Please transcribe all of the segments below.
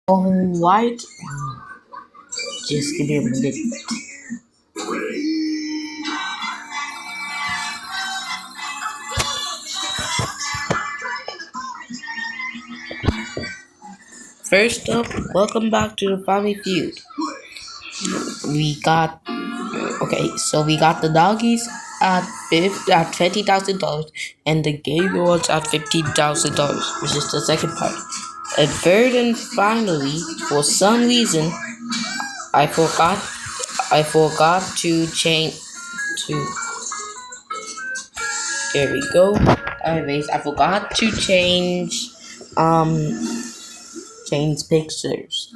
Alright, just give me a minute. First up, welcome back to the Family Feud. We got we got the doggies at $20,000 and the game awards at $15,000, which is the second part. And third and finally, for some reason, I forgot to change to. There we go. Anyways, I forgot to change pictures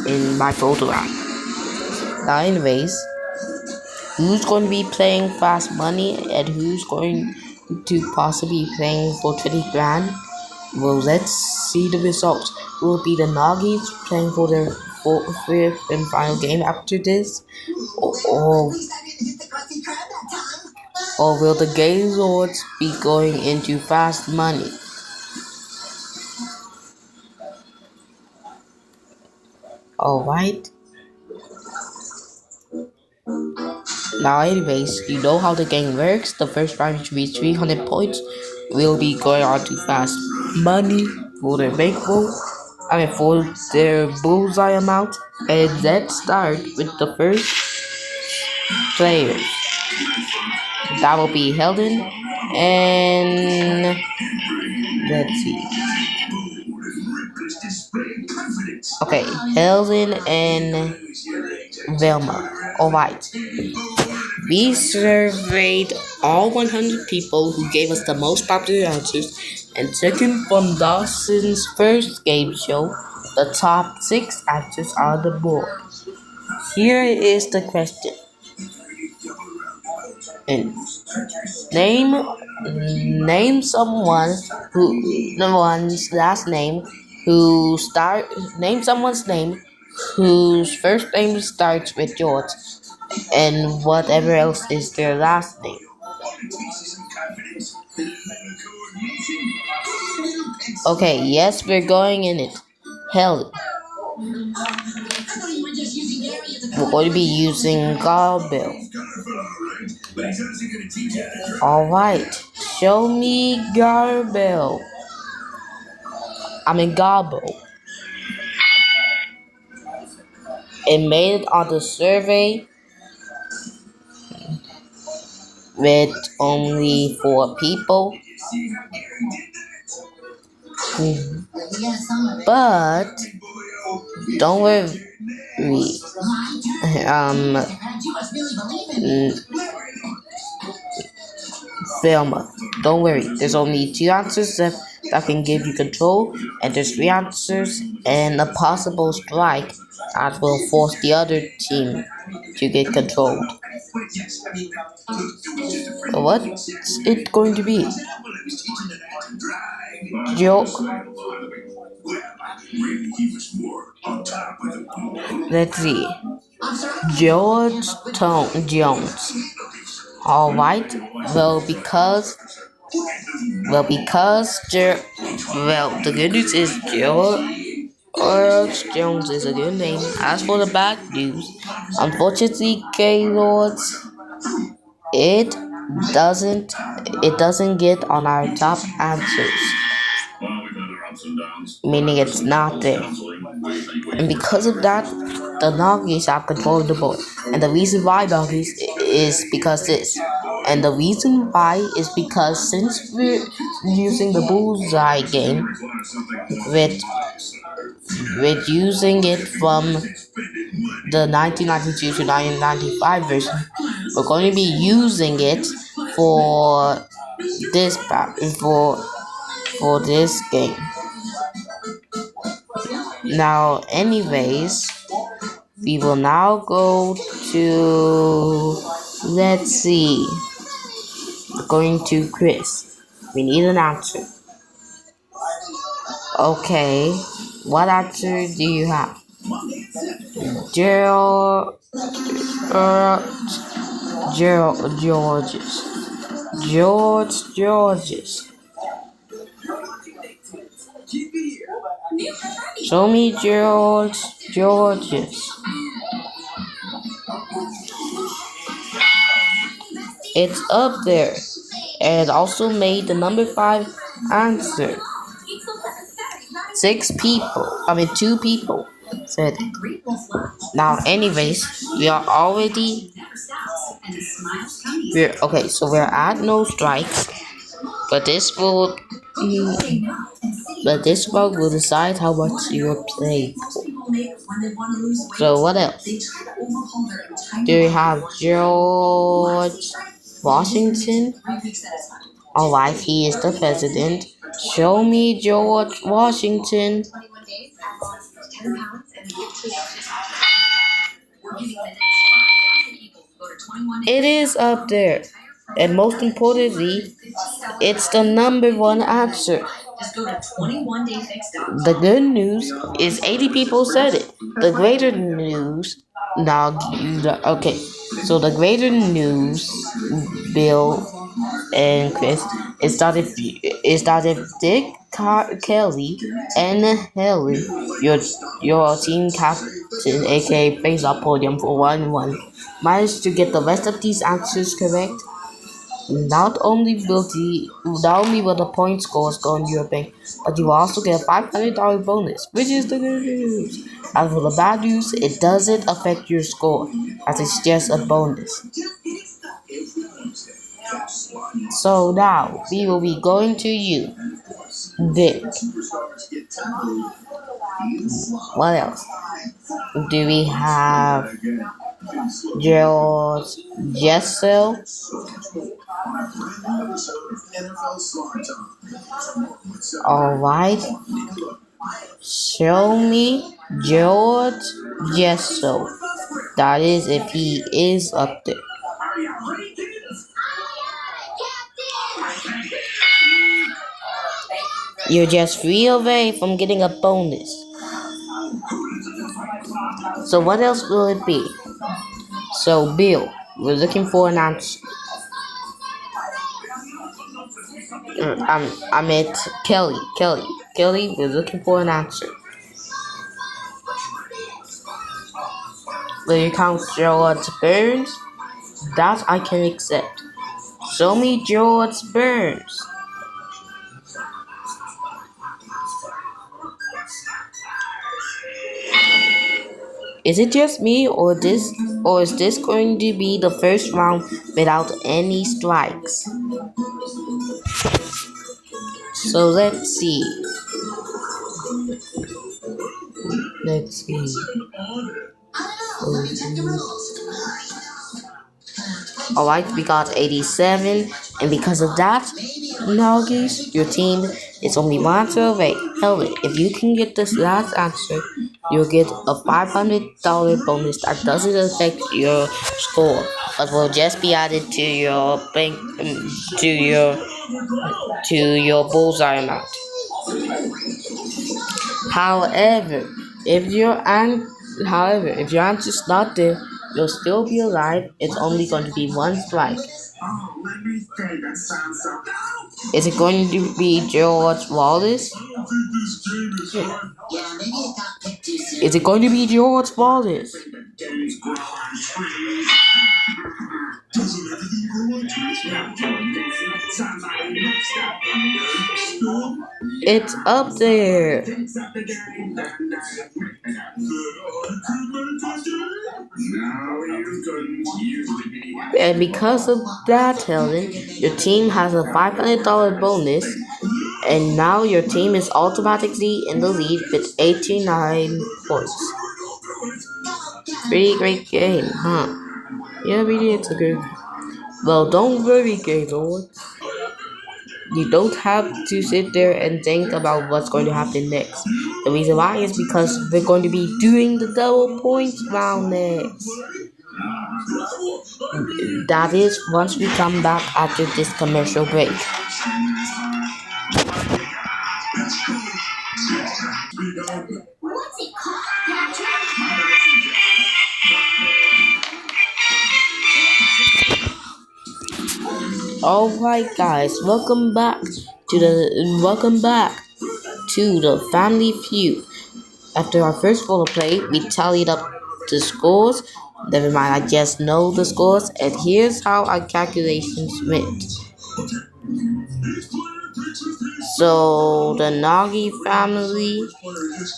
in my photo app. Now, anyways, who's going to be playing Fast Money and who's going to possibly be playing for 20 grand? Well, let's see the results. Will it be the Noggies playing for their fifth and final game after this? Or, or will the Game Lords be going into Fast Money? Alright. Now, anyways, you know how the game works. The first round should be 300 points. We'll be going on to Fast Money for their bankroll. For their bullseye amount. And let's start with the first player. That will be Helden. And let's see. Okay, Helden and Velma. Alright. We surveyed all 100 people who gave us the most popular answers and taken from Dawson's first game show. The top 6 answers are on the board. Here is the question. And name someone's last name name someone's name whose first name starts with George and whatever else is their last name. Okay, yes, we're going in it. Hell, we're going to be using Garbell. Alright, show me Garbell. I mean Garble. It made it on the survey with only 4 people. But don't worry. Velma, don't worry. There's only 2 answers that can give you control, and there's 3 answers and a possible strike that will force the other team to get controlled. What's it going to be? Joke. Let's see. George Jones. Alright. The good news is George Jones is a good name. As for the bad news, unfortunately, Gaylords, it doesn't get on our top answers, meaning it's not there. And because of that, the Noggies have control of the board. And the reason why Noggies is because this. And the reason why is because since we're using the bullseye game with using it from the 1992 to 1995 version, we're going to be using it for this for this game. Now, anyways, we will now go to, let's see, going to Chris. We need an answer. Okay, what answer do you have? Georges. Show me George's. It's up there. And also made the number 5 answer. 2 people said it. Now, anyways, we're okay. So we're at no strikes, but this vote will decide how much you're playing. So what else? Do we have George Washington? Alright, he is the president. Show me George Washington. It is up there. And most importantly, it's the number 1 answer. The good news is 80 people said it. The greater news, now, okay, so the greater news, Bill and Chris, is that if Dick, Kelly, and Helen, your team captain, aka face up podium for 1-1, managed to get the rest of these answers correct, not only will the point scores go in your bank, but you will also get a $500 bonus, which is the good news. As for the bad news, it doesn't affect your score, as it's just a bonus. So now we will be going to you, Vic. What else? Do we have Gerald Jessel? Alright. Show me George Jessel. That is if he is up there. You're just 3 away from getting a bonus. So what else will it be? So Bill, we're looking for an answer. I meant Kelly, we're looking for an answer. Will you count George Burns? That I can accept. Show me George Burns. Is it just me, or is this going to be the first round without any strikes? So let's see. Alright, we got 87, and because of that, Nuggies, your team is only 1 answer away. Helen, if you can get this last answer, you'll get a $500 bonus that doesn't affect your score, but will just be added to your bank, to your bullseye amount. However, if your answer's not there, you'll still be alive. It's only going to be 1 strike. Is it going to be George Wallace? Is it going to be George Wallace? It's up there. And because of that, Helen, your team has a $500 bonus, and now your team is automatically in the lead with 89 points. Pretty great game, huh? Yeah, really, it's a good. Well, don't worry, Gaylord. You don't have to sit there and think about what's going to happen next. The reason why is because we're going to be doing the double points round next. That is once we come back after this commercial break. Alright guys, welcome back to the Family Feud. After our first full play, we tallied up the scores. Never mind, I just know the scores, and here's how our calculations went. So the Nagi family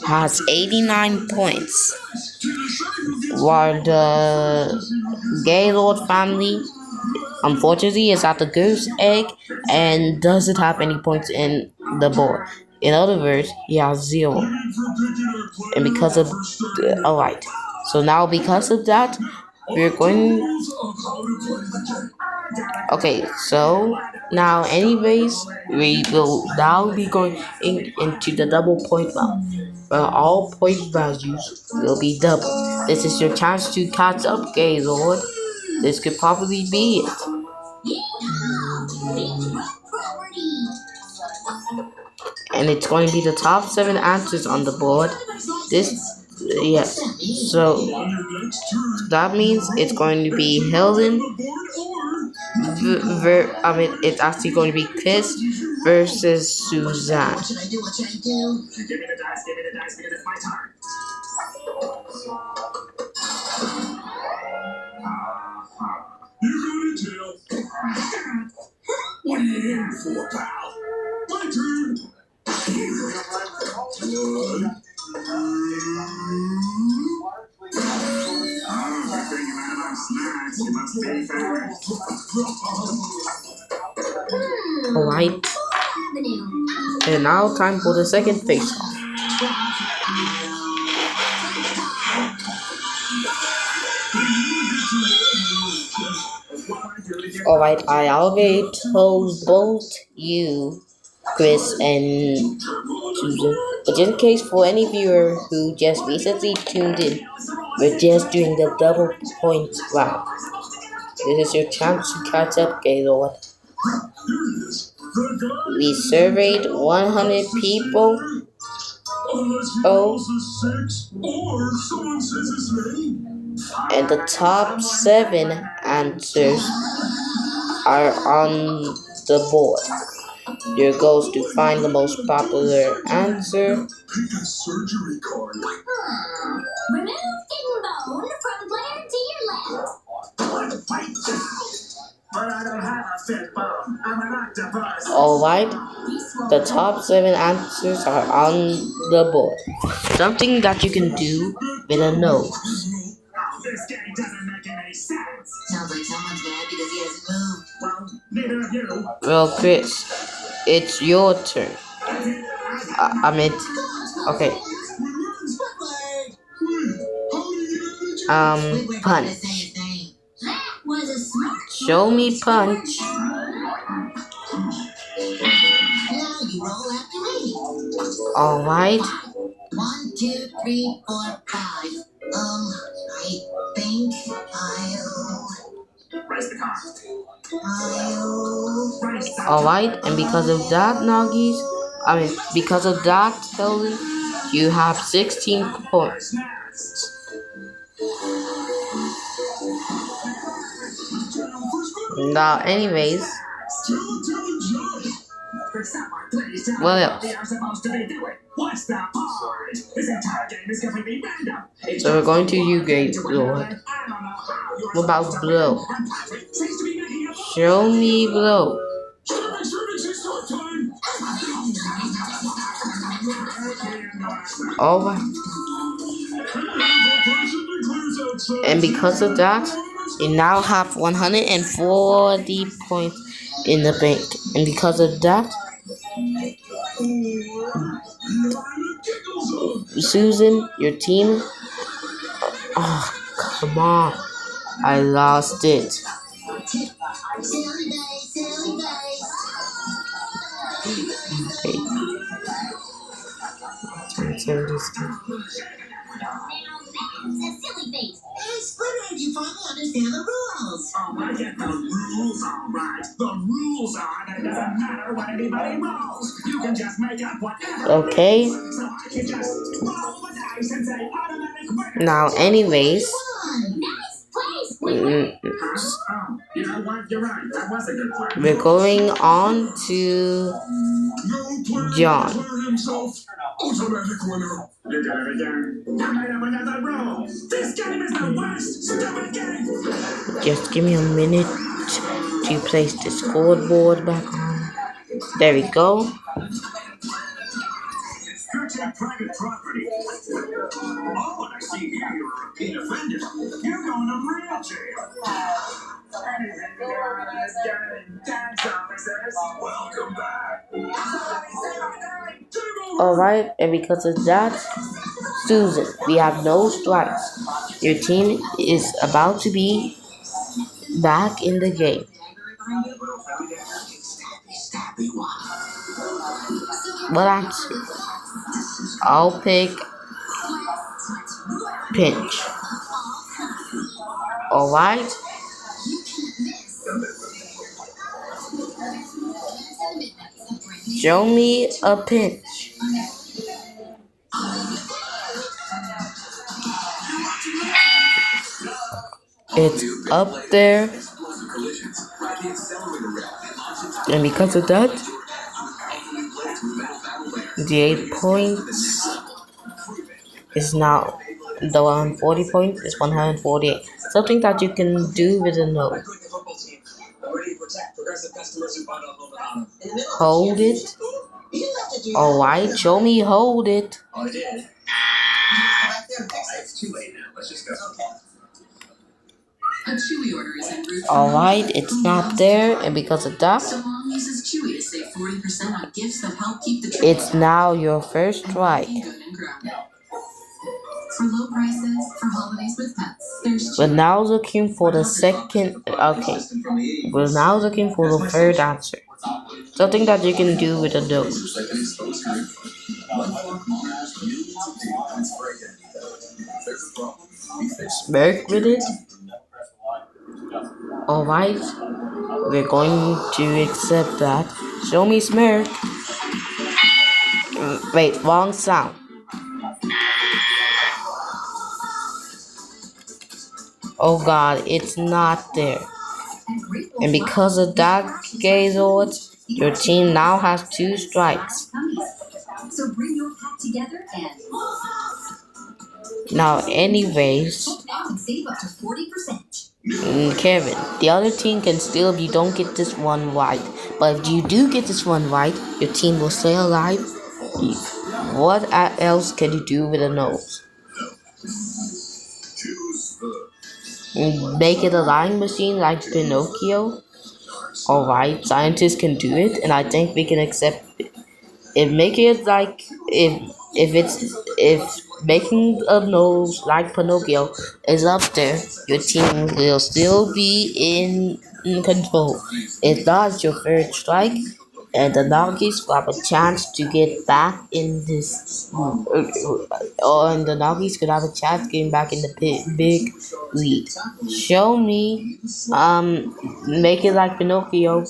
has 89 points, while the Gaylord family unfortunately is at the goose egg and doesn't have any points in the board. In other words, he has 0. And because of alright. So now because of that, we're going. Okay, so now anyways, we will now be going into the double point value. Where all point values will be double. This is your chance to catch up, Gaylord. This could probably be it. And it's going to be the top 7 answers on the board. Yes. So that means it's going to be Hilden. It's actually going to be Chris versus Suzanne. What are you in for, pal? My turn. Alright. And now time for the second face-off. Alright, I already told both you, Chris and Susan, but just in case for any viewer who just recently tuned in, we're just doing the double point round. This is your chance to catch up, Gaylord. We surveyed 100 people. And the top 7 answers are on the board. Your goal is to find the most popular answer. Surgery card. Remove kidney bone from player to your left. But I don't have a fit bone. I'm an octopus. Alright. The top 7 answers are on the board. Something that you can do with a nose. This game doesn't make any sense. Sounds like someone's mad because he hasn't moved. Well, neither of you. Well, Chris, it's your turn. Okay. Punch. Show me punch. Alright. 1, 2, 3, 4, 5. I think Alright, and because of that, because of that, Helen, you have 16 points. Now, anyways, what else? So we're going to you, Gaylord. What about blow? Show me blow. Alright. And because of that, you now have 140 points in the bank. And because of that, Susan, your team. Oh, come on. I lost it. Okay. You finally understand the rules. Oh, I get the rules, all right. The rules are that it doesn't matter what anybody rolls. You can just make up whatever. Okay. So I can just roll the dice and say automatic winner. Now, anyways. You know what? You're right. That was a good one. We're going on to John. himself. Automatic winner. You got it again. You made up another rule. This game is the worst stupid game. Just give me a minute to place the scoreboard back on. There we go. Protect private property. Oh, and I see here you're a repeat offender. You're going to real jail. Anything to do with this game. Tax officers. Welcome back. Alright, and because of that, Susan, we have no strikes. Your team is about to be back in the game. What answer? I'll pick pinch. Alright? Show me a pinch. It's up there. And because of that, the 8 points is now the 140 points is 148. Something that you can do with a note. Hold it. Alright, show me hold it. Alright, it's not there, and because of that, it's now your first strike. For low prices, for holidays with pets. We're now looking for the second. Okay. We're now looking for the third answer. Something that you can do with a nose. Smirk with it. Alright. We're going to accept that. Show me smirk. Wait, wrong sound. Oh god, it's not there. And because of that, Gazord, your team now has 2 strikes. So bring your pack together and Now, anyways, save up to 40%. Kevin, the other team can still, if you don't get this one right. But if you do get this one right, your team will stay alive. What else can you do with a nose? Make it a lying machine like Pinocchio. Alright, scientists can do it, and I think we can accept it. Make it like if making a nose like Pinocchio is up there, your team will still be in control. If not, your third strike, and the Noggies will have a chance to get back in this, and the Noggies could have a chance getting back in the big lead. Show me, make it like Pinocchio.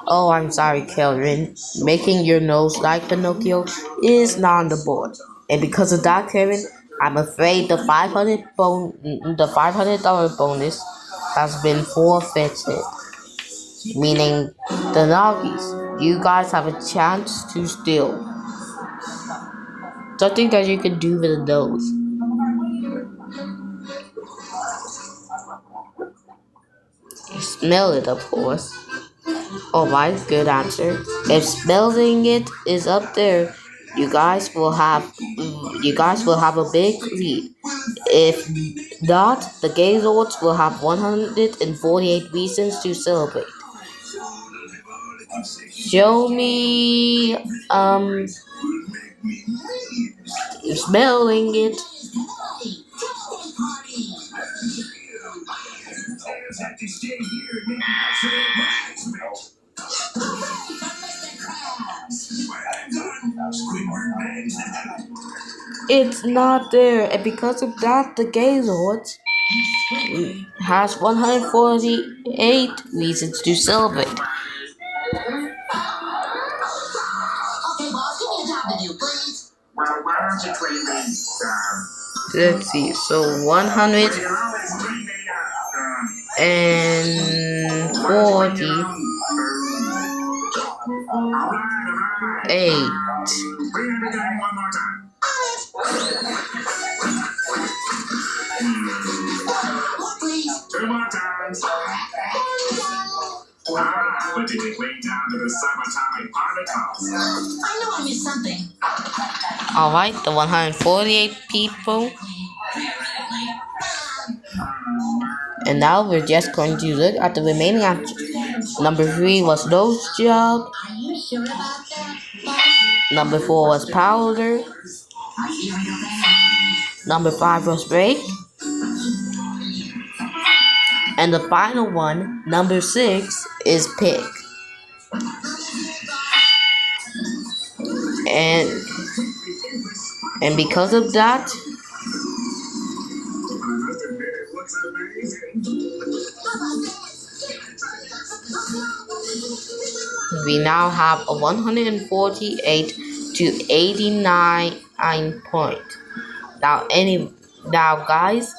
Oh, I'm sorry, Kelvin. Making your nose like Pinocchio is not on the board, and because of that, Kevin, I'm afraid the $500 bonus has been forfeited. Meaning, the Noggies, you guys have a chance to steal. Something that you can do with a nose. Smell it, of course. Alright, good answer. If smelling it is up there, you guys will have a big lead. If not, the Gaylords will have 148 reasons to celebrate. Show me smelling it. It's not there, and because of that, the Gaylord has 148 reasons to celebrate. Okay, boss, give me a job to do, please. Well, why don't you trade me, Let's see, so 140 Alright, 8. Bring everything one more time. Please. 2 more times. But did it way down to the subatomic particles? I know I missed something. Alright, the 148 people. And now we're just going to look at the remaining answers. Number 3 was nose job. Are you sure about that? Number 4 was powder. Are you okay? Number 5 was break. And the final one, number 6, is pick. And because of that, I must admit, it looks amazing. we now have a 148 to 89 point. Now guys,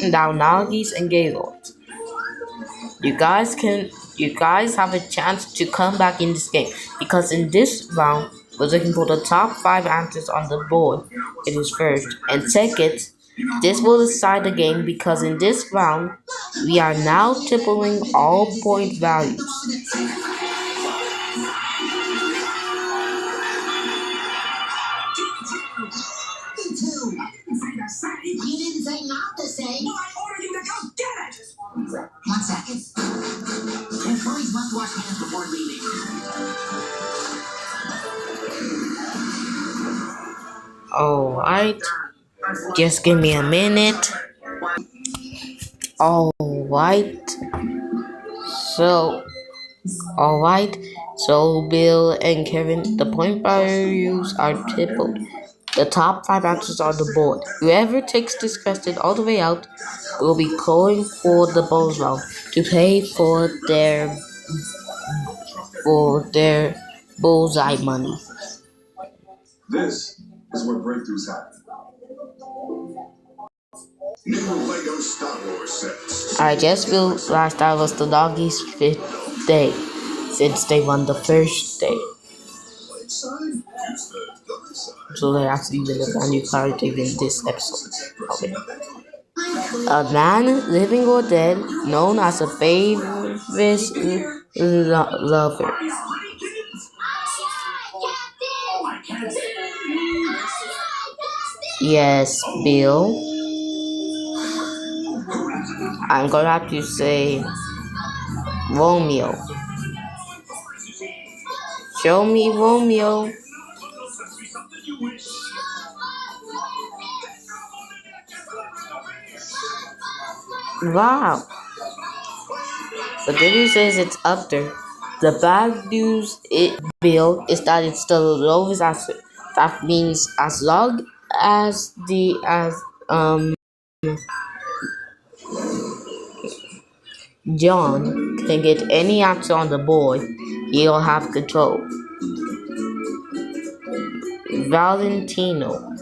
now Nagis and Gaylords, you guys have a chance to come back in this game, because in this round we're looking for the top 5 answers on the board. It is first, and second, this will decide the game, because in this round we are now tripling all point values. You didn't say not to say. Well, I ordered you to go get it! 1 second. Employees must wash hands before leaving. Alright, just give me a minute. Alright, so Bill and Kevin, the point values are tripled. The top 5 answers on the board. Whoever takes this question all the way out will be going for the bonus round to pay for their bullseye money. This is where breakthroughs happen. New Lego Star Wars sets. I just realized that was the doggies' 5th day, since they won the first day. Light side, use the dark side. So they actually win a brand new character in this episode. Okay. A man, living or dead, known as a favorite lover. Yes, Bill. I'm gonna have to say Romeo. Show me Romeo. Wow. The good news is it's up there. The bad news, Bill, is that it's the lowest answer. That means as long as John can get any answer on the board, he'll have control. Valentino.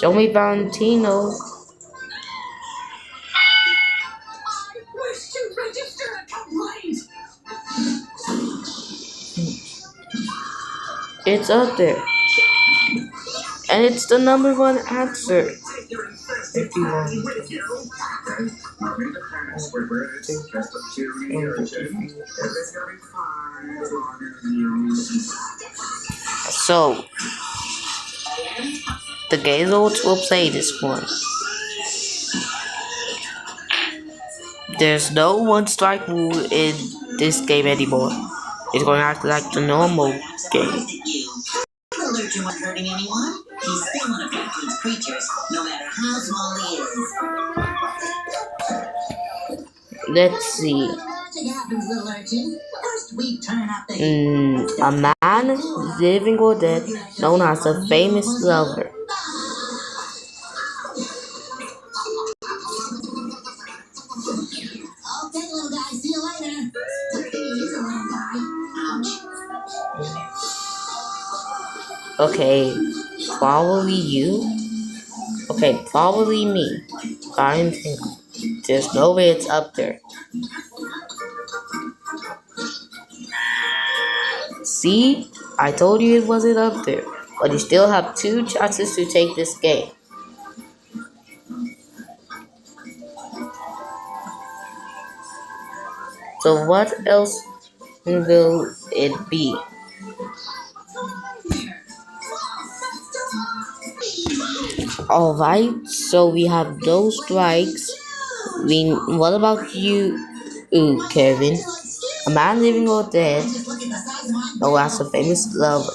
Show me Valentino. Wish to register a complaint. It's up there. And it's the number 1 answer. If you want. So, the Gaylords will play this one. There's no 1 strike rule in this game anymore. It's going to act like the normal game. Allergic wasn't hurting anyone. He's still one of Captain's creatures, no matter how small he is. Let's see. Magic happens, little urchin. First we turn up the A man, living or dead, known as a famous lover. Okay, little guy, see you later. He's a little guy. Ouch. Okay, probably you. Okay, probably me. Valentino. There's no way it's up there. See? I told you it wasn't up there, but you still have two chances to take this game. So what else will it be? Alright, so we have those strikes. What about you, Kevin? A man living or dead? Oh, that's a famous lover.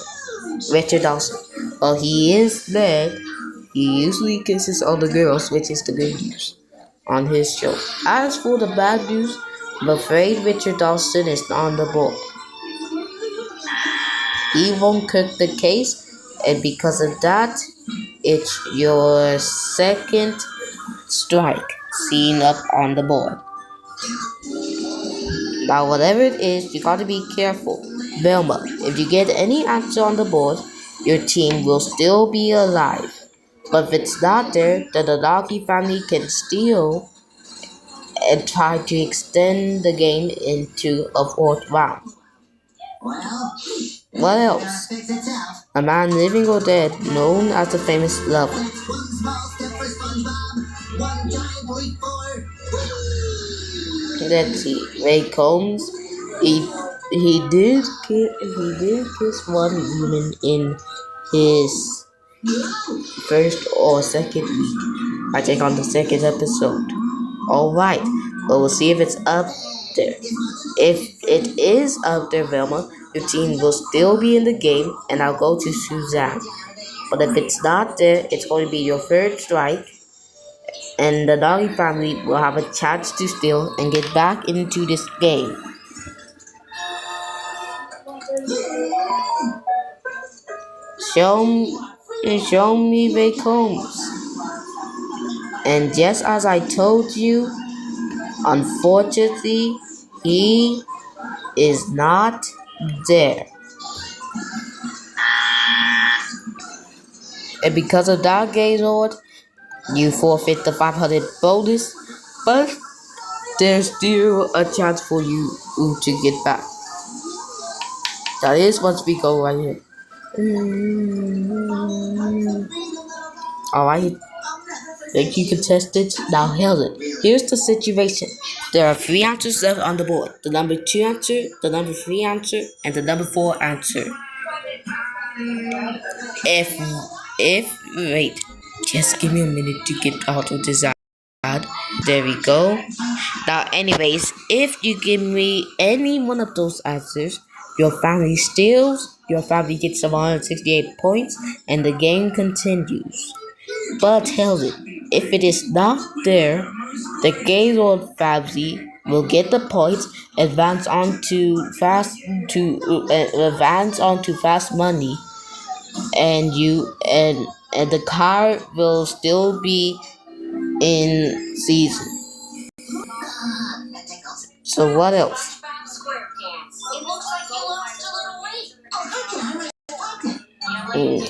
Richard Dawson. Well, he is dead. He usually kisses all the girls, which is the good news on his show. As for the bad news, I'm afraid Richard Dawson is on the board. He won't cook the case, and because of that, it's your second strike seen up on the board. Now, whatever it is, you gotta be careful. Velma, if you get any answer on the board, your team will still be alive. But if it's not there, then the Doggy family can steal and try to extend the game into a fourth round. Well, What else? fix itself. A man living or dead, known as the famous lover. That's one small step for SpongeBob, one giant leap for... Let's see. Ray Combs, he did kiss one woman in his first or second week. I think on the second episode. Alright, but we'll see if it's up there. If it is up there, Velma, your team will still be in the game, and I'll go to Suzanne. But if it's not there, it's going to be your third strike, and the Doggy family will have a chance to steal and get back into this game. Show me Ray Combs. And just as I told you, unfortunately, he is not there. And because of that, Gaylord, you forfeit the 500 bonus, but there's still a chance for you to get back. That is once we go right here. Alright, thank you, contestants. Now, Helen, here's the situation. There are 3 answers left on the board. The number 2 answer, the number 3 answer, and the number 4 answer. Wait, just give me a minute to get auto design. There we go. Now, anyways, if you give me any one of those answers, your family steals, your family gets 168 points, and the game continues. But Helen, if it is not there, the Gaylord family will get the points, advance on to fast money, and the car will still be in season. So what else?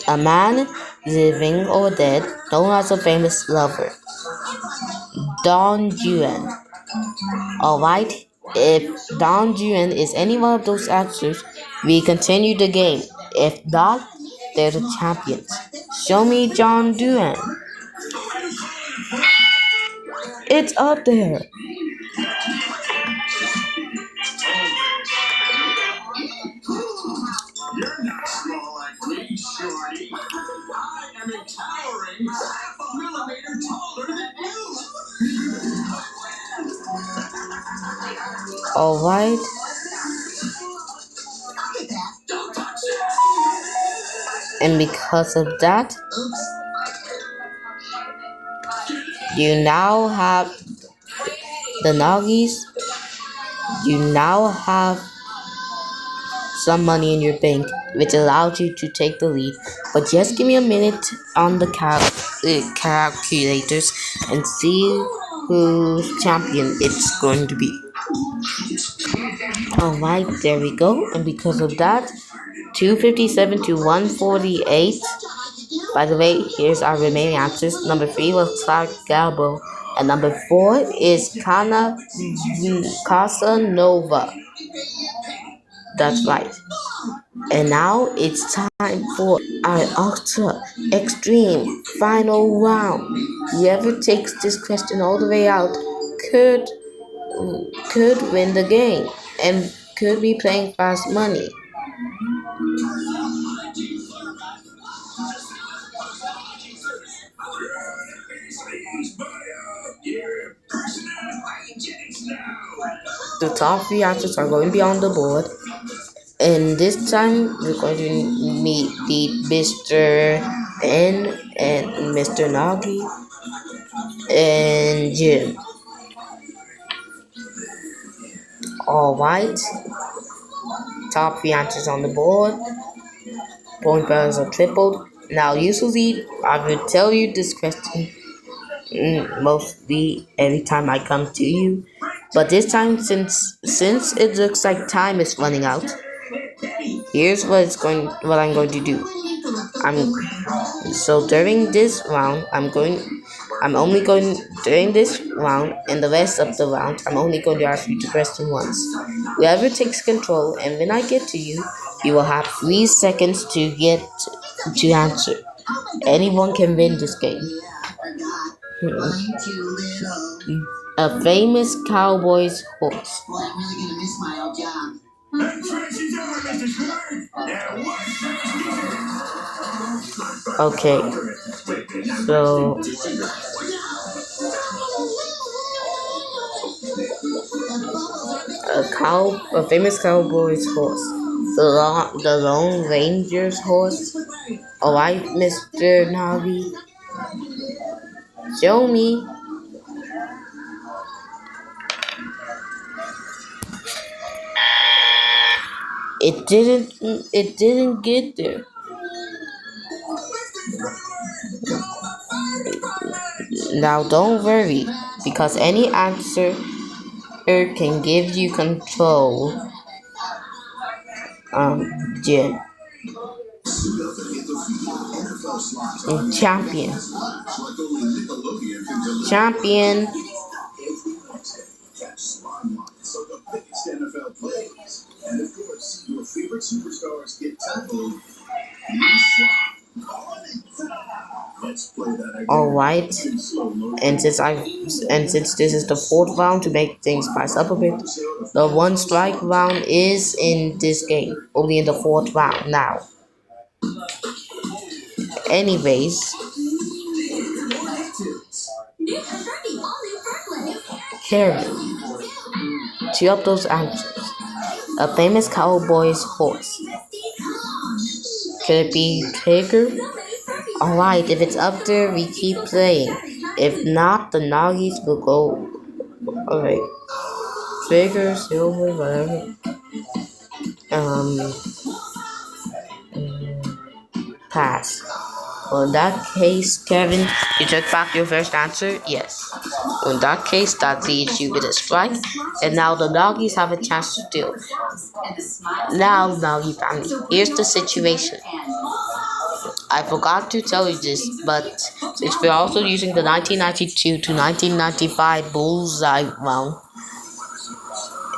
A man, living or dead, known as a famous lover. Don Juan. Alright, if Don Juan is any one of those answers, we continue the game. If not, they're the champions. Show me John Duan. It's up there. You're not small like me, shorty. I am a towering half a millimeter taller than you. Alright. Don't touch it. And because of that, you now have the Noggies. You now have some money in your bank, which allows you to take the lead. But just give me a minute on the calculators and see whose champion it's going to be. Alright, there we go. And because of that, 257 to 148. By the way, here's our remaining answers. Number 3 was Clark Gable, and number 4 is Casanova. That's right. And now it's time for our ultra extreme final round. Whoever takes this question all the way out could could win the game and could be playing fast money. The top three answers are going to be on the board. And this time we're going to meet Mr. Ben and Mr. Nagi and Jim. Alright, top three answers on the board. Point values are tripled. Now, usually I would tell you this question mostly every time I come to you, but this time, since it looks like time is running out, here's what I'm going to do. I'm so during this round, I'm only going during this round and the rest of the round. I'm only going to ask you the question once. Whoever takes control, and when I get to you, you will have 3 seconds to answer. Anyone can win this game. A famous cowboy's horse. Okay, so a famous cowboy's horse. The Lone Ranger's horse. Alright, Mr. Navi. Show me. It didn't get there. Now don't worry, because any answer can give you control. Jim. Champion. Champion. And of course, your favorite superstars get tackled. All right, and since this is the fourth round, to make things spice up a bit, the one strike round is in this game, only in the fourth round now. Anyways, Karen, tee up those answers. A famous cowboy's horse. Could it be Tiger? Alright, if it's up there, we keep playing. If not, the Noggies will go. Alright. Tiger, silver, whatever. Pass. Well, in that case, Kevin, you took back your first answer? Yes. Well, in that case, that leaves you with a strike. And now the Noggies have a chance to steal. Now, Noggie family, here's the situation. I forgot to tell you this, but since we're also using the 1992 to 1995 bullseye round,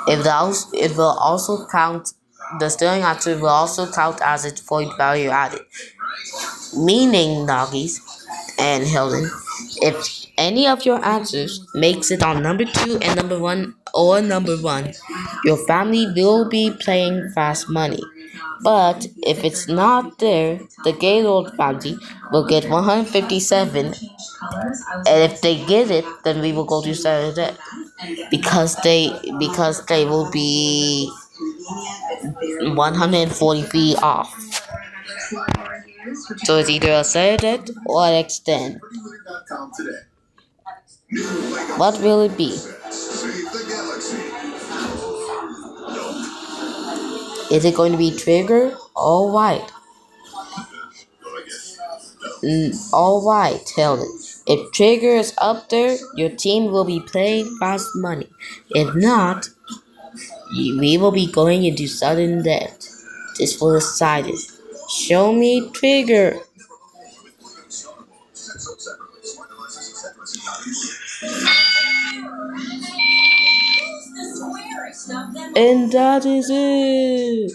it will also count. The stealing answer will also count as its point value added. Meaning, Noggies and Helen, if any of your answers makes it on number 2 and number 1 or number 1, your family will be playing fast money. But if it's not there, the Gaylord family will get 157, and if they get it, then we will go to Saturday because they will be 143 off. So it's either a Saturday or an extend. What will it be? Is it going to be Trigger? Alright. Alright, Helen. If Trigger is up there, your team will be playing fast money. If not, we will be going into sudden death. This was decided. Show me Trigger. And that is it.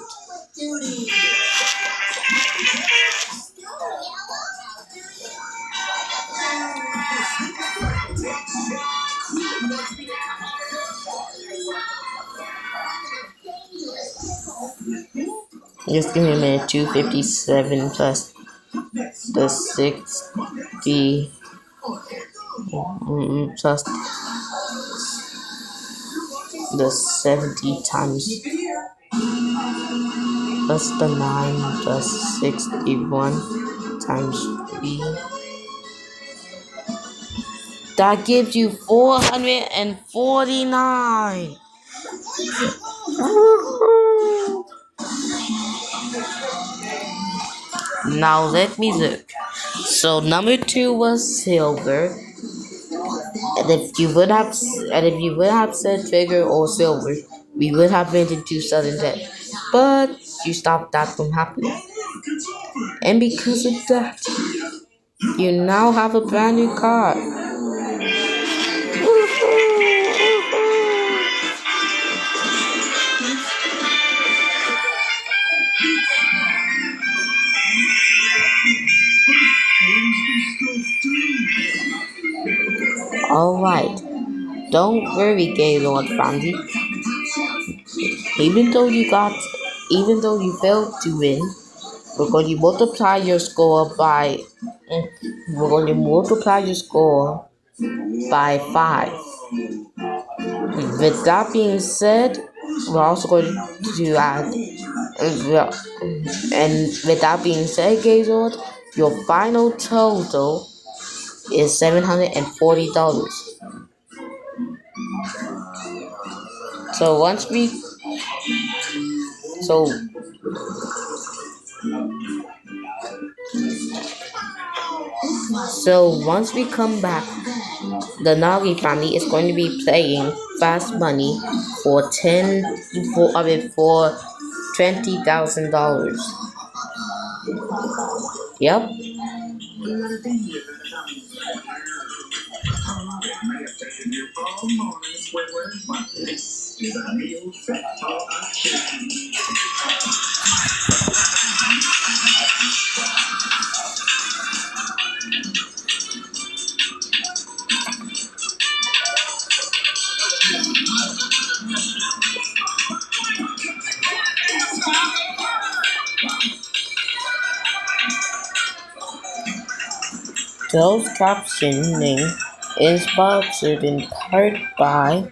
Just give me a minute. 257 plus the 60 plus the 70 times plus the 9 plus 61 times 3. That gives you 449. Now let me look. So number 2 was silver. And if you would have said figure or silver, we would have been in 2010. But you stopped that from happening. And because of that, you now have a brand new car. Alright. Don't worry, Gaylord family. Even though you failed to win, we're going to multiply your score by we're going to multiply your score by 5. With that being said, we're also going to add and with that being said, Gaylord, your final total is $740. So once we so once we come back, the Nagi family is going to be playing Fast Money for for $20,000. Yep. Closed captioning is sponsored in part by.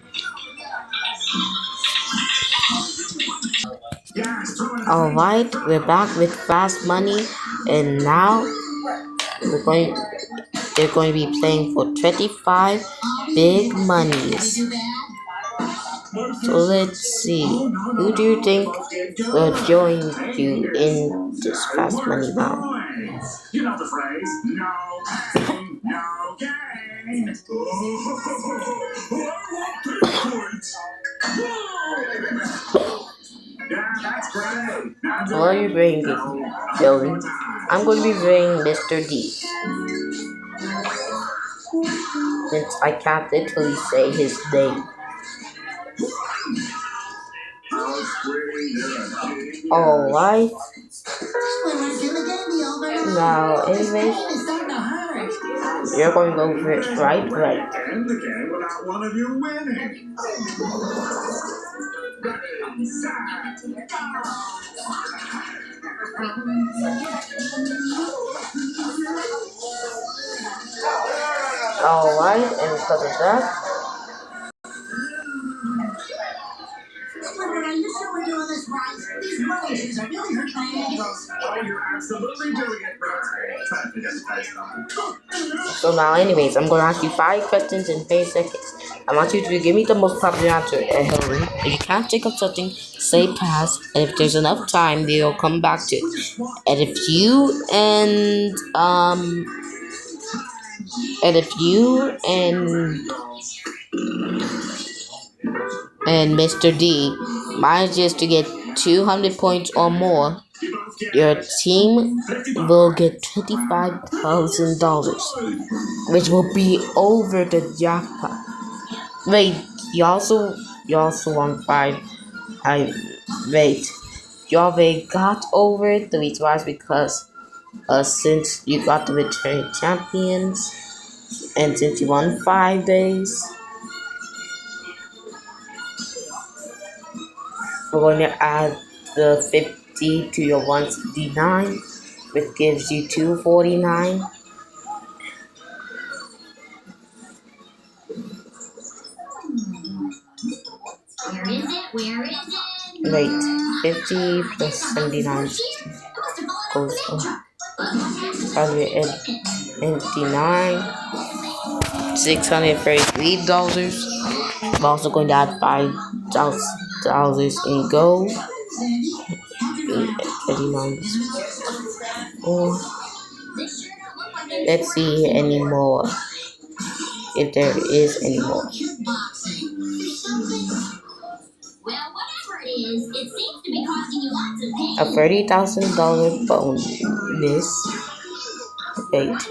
Alright, we're back with Fast Money, and now they're going to be playing for 25 big monies. So let's see, who do you think will join you in this Fast Money round? You know the phrase, no pain, no gain. Yeah, that's great. What are you bringing, Joey? I'm going to be bringing Mr. D. Since I can't literally say his name. Alright. Now, anyways, you're going to go first, right? Right. End the game without one of you winning. Alright, and because of that, Are you sure we're doing this right? These money issues are really hurting my ankles. Oh, you're absolutely doing it right. Time to just face on. so now anyways, I'm going to ask you 5 questions in 30 seconds. I want you to give me the most popular answer, Hillary. If you can't think of something, say pass, and if there's enough time, we'll come back to it. And if you and Mr. D manages to get 200 points or more, your team will get $25,000, which will be over the jackpot. Wait, you also won 5. Wait, you already got over it. The reason why is because since you got the returning champions and since you won 5 days, we're going to add the 50 to your 159, which gives you 249. Where is it? Where is it? Wait, 50 plus 79 goes to 159, $633. I'm also going to add $5,000 in gold. 39. Oh, let's see any more. If there is any more. Well, whatever it is, it seems to be costing you lots of pain. A $30,000 bonus. Wait.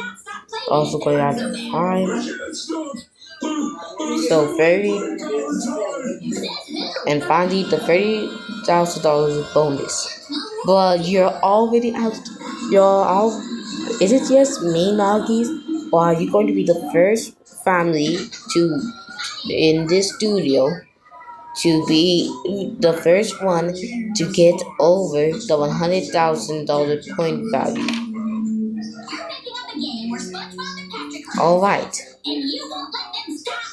Also going to add 5. So 30. And finally, the $30,000 bonus. But you're already out. Is it just me, Nagis? Or are you going to be the first family in this studio to be the first one to get over the $100,000 point value? Alright.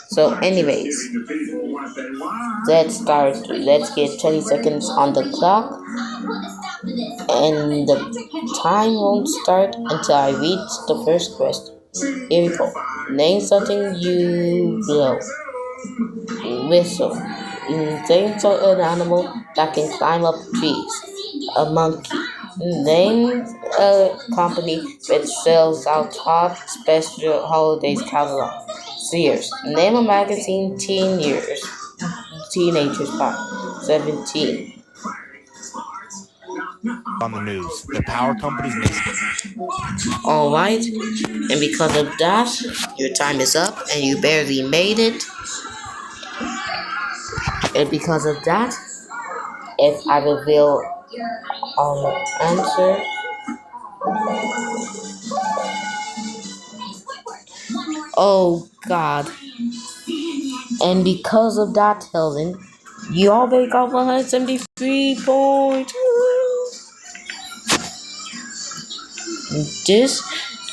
So anyways, let's start. Let's get 20 seconds on the clock. And the time won't start until I reach the first question. Here we go. Name something you blow. Whistle. Name an animal that can climb up trees. A monkey. Name a company that sells out hot special holidays catalog. Sears. Name a magazine teenagers buy. 17. On the news, the power companies make. Alright, and because of that, your time is up and you barely made it. And because of that, if I reveal your answer, oh god. And because of that, Helen, you already got 173 points. This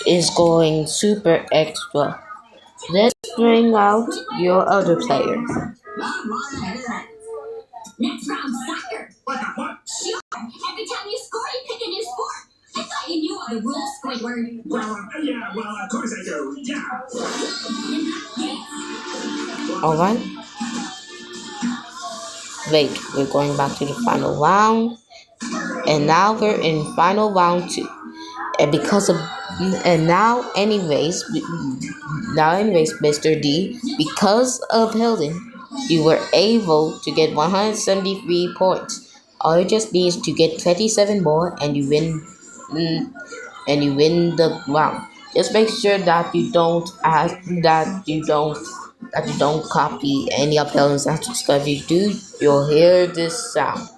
is going super extra. Let's bring out your other player. Next round, soccer. Sure. Every time you score, you pick a new sport. I thought you knew all the rules, Squidward. Well, of course I do. Yeah. Alright. Wait, we're going back to the final round. And now we're in final round 2. And now anyways, Mr. D, because of Hilden, you were able to get 173 points. All you just need is to get 27 more and you win the round. Just make sure that you don't copy any of Helen's answers, because if you do, you'll hear this sound.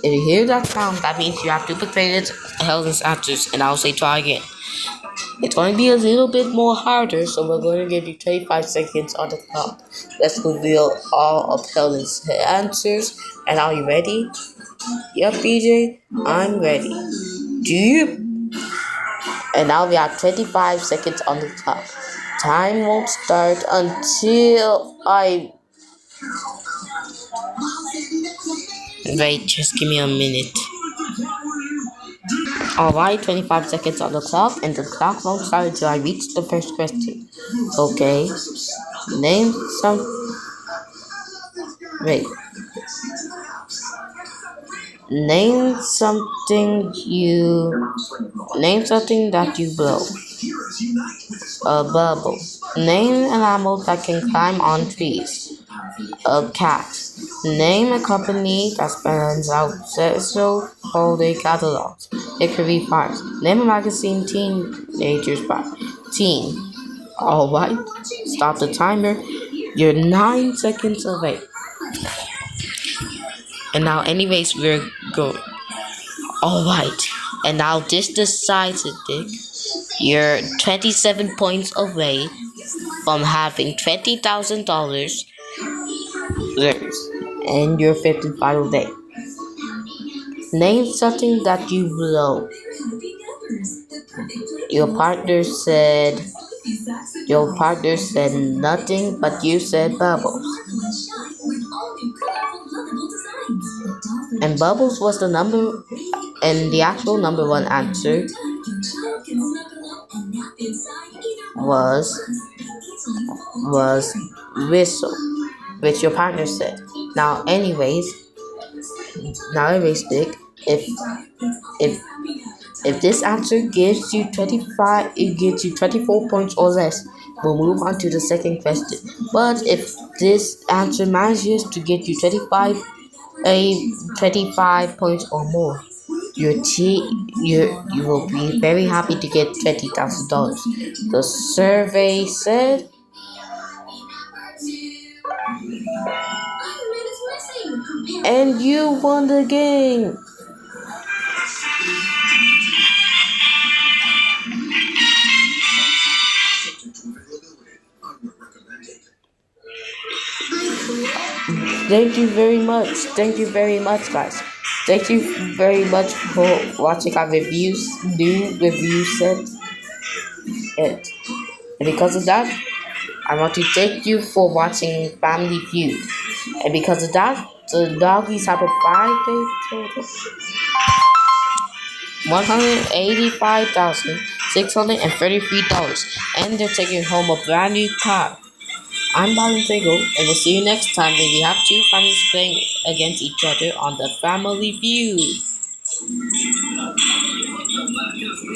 If you hear that sound, that means you have duplicated Helen's answers, and I'll say try again. It's going to be a little bit more harder, so we're going to give you 25 seconds on the clock. Let's reveal all of Helen's answers. And are you ready? Yep, BJ, I'm ready. Do you? And now we have 25 seconds on the clock. Time won't start until I... Wait, just give me a minute. Alright, 25 seconds on the clock, and the clock won't start until I reach the first question. Okay. Name something that you blow. A bubble. Name an animal that can climb on trees. A cat. Name a company that spends out special holiday catalogs. It could be Farms. Name a magazine teenagers buy. Teen. Alright, stop the timer. You're 9 seconds away. And now, anyways, we're going. All right. And now this decided, Dick. You're 27 points away from having $20,000 and your fifth and final day. Name something that you blow. Your partner said your partner said nothing, but you said bubbles. And bubbles was the number and the actual number one answer was was whistle, which your partner said. Now anyways, Dick, if if this answer gives you 25, it gives you 24 points or less, we'll move on to the second question. But if this answer manages to get you 25 points or more, you will be very happy to get $20,000. The survey said, and you won the game. Thank you very much. Thank you very much, guys. Thank you very much for watching our new review set. And because of that, I want to thank you for watching Family Feud. And because of that, the doggies have a 5-day total. $185,633, and they're taking home a brand new car. I'm Byron Fago, and we'll see you next time when we have two families playing against each other on the Family Feud.